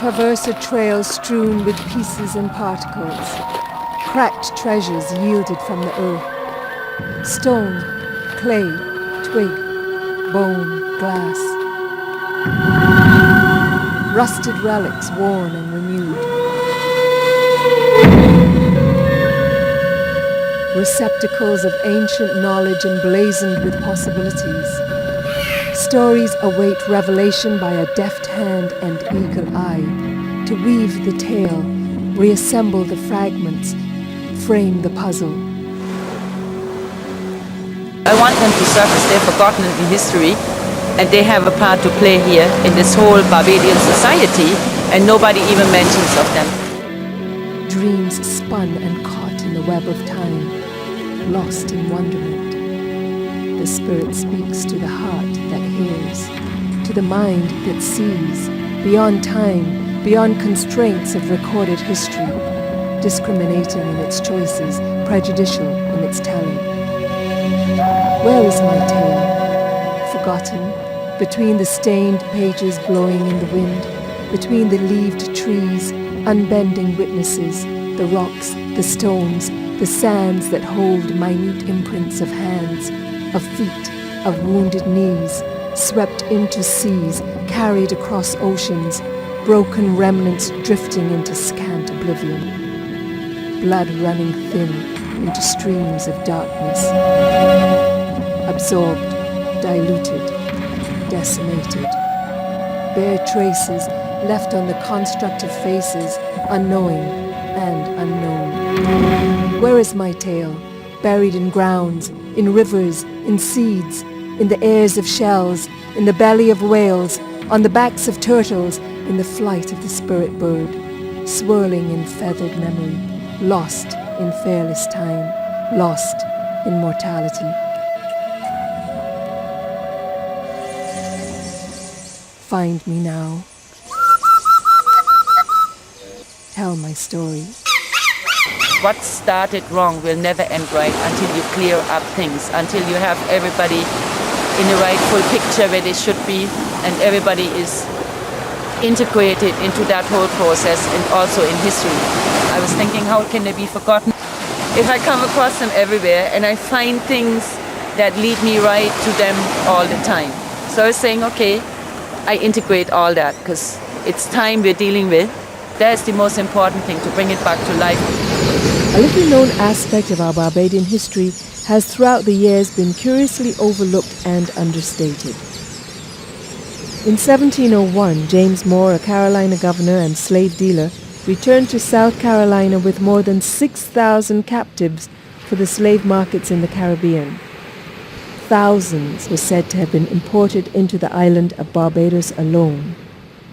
traverse a trail strewn with pieces and particles, cracked treasures yielded from the earth, stone, clay, twig, bone, glass, rusted relics worn and renewed, receptacles of ancient knowledge emblazoned with possibilities. Stories await revelation by a deft hand and eagle eye, to weave the tale, reassemble the fragments, frame the puzzle. I want them to surface. They're forgotten in history, and they have a part to play here in this whole Barbadian society, and nobody even mentions of them. Dreams spun and caught in the web of time, lost in wonderment. The spirit speaks to the heart that hears, to the mind that sees, beyond time, beyond constraints of recorded history, discriminating in its choices, prejudicial in its telling. Where is my tale? Forgotten, between the stained pages blowing in the wind, between the leaved trees, unbending witnesses, the rocks, the stones, the sands that hold minute imprints of hands, of feet, of wounded knees, swept into seas, carried across oceans, broken remnants drifting into scant oblivion, blood running thin into streams of darkness, absorbed, diluted, decimated, bare traces left on the construct of faces, unknowing and unknown. Where is my tale? Buried in grounds, in rivers, in seeds, in the airs of shells, in the belly of whales, on the backs of turtles, in the flight of the spirit bird, swirling in feathered memory, lost in fairless time, lost in mortality. Find me now. Tell my story. What started wrong will never end right until you clear up things, until you have everybody in the rightful picture where they should be, and everybody is integrated into that whole process and also in history. I was thinking, how can they be forgotten? If I come across them everywhere and I find things that lead me right to them all the time. So I was saying, okay, I integrate all that because it's time we're dealing with. That's the most important thing, to bring it back to life. A little known aspect of our Barbadian history has throughout the years been curiously overlooked and understated. In 1701, James Moore, a Carolina governor and slave dealer, returned to South Carolina with more than 6,000 captives for the slave markets in the Caribbean. Thousands were said to have been imported into the island of Barbados alone.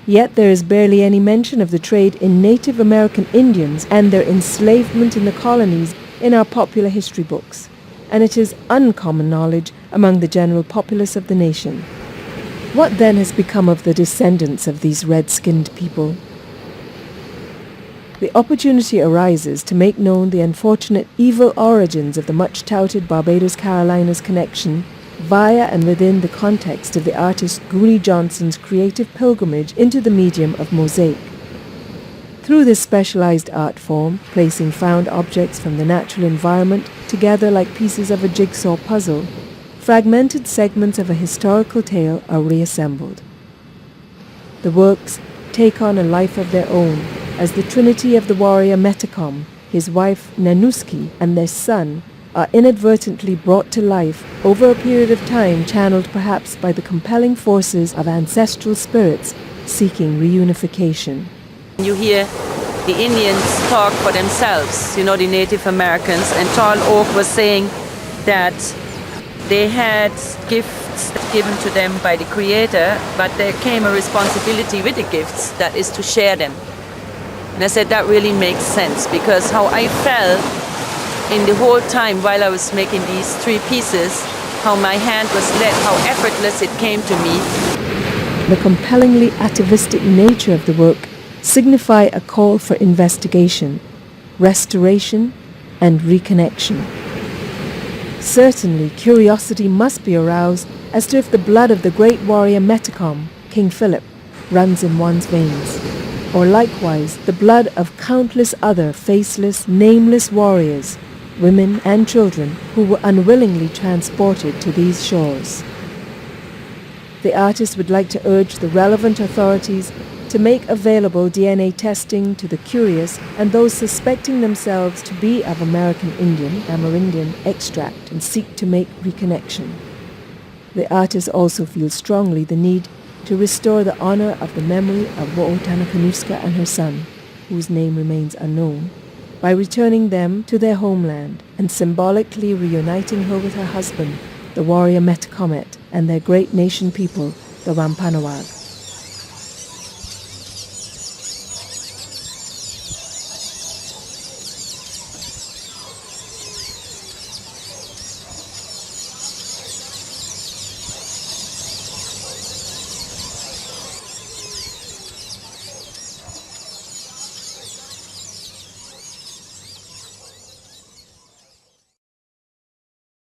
Yet there is barely any mention of the trade in Native American Indians and their enslavement in the colonies in our popular history books, and it is uncommon knowledge among the general populace of the nation. What then has become of the descendants of these red-skinned people? The opportunity arises to make known the unfortunate evil origins of the much-touted Barbados-Carolinas connection via and within the context of the artist Goonie Johnson's creative pilgrimage into the medium of mosaic. Through this specialized art form, placing found objects from the natural environment together like pieces of a jigsaw puzzle, fragmented segments of a historical tale are reassembled. The works take on a life of their own as the trinity of the warrior Metacom, his wife Nanuski, and their son are inadvertently brought to life over a period of time, channeled perhaps by the compelling forces of ancestral spirits seeking reunification. You hear the Indians talk for themselves, the Native Americans, and Tall Oak was saying that they had gifts given to them by the Creator, but there came a responsibility with the gifts, that is to share them. And I said that really makes sense, because how I felt in the whole time while I was making these three pieces, how my hand was led, how effortless it came to me. The compellingly atavistic nature of the work signify a call for investigation, restoration, and reconnection. Certainly, curiosity must be aroused as to if the blood of the great warrior Metacom, King Philip, runs in one's veins. or likewise the blood of countless other faceless, nameless warriors, women and children who were unwillingly transported to these shores. The artist would like to urge the relevant authorities to make available DNA testing to the curious and those suspecting themselves to be of American Indian, Amerindian extract and seek to make reconnection. The artist also feels strongly the need to restore the honor of the memory of Wo'otanakunuska and her son, whose name remains unknown, by returning them to their homeland and symbolically reuniting her with her husband, the warrior Metcomet, and their great nation people, the Wampanoag.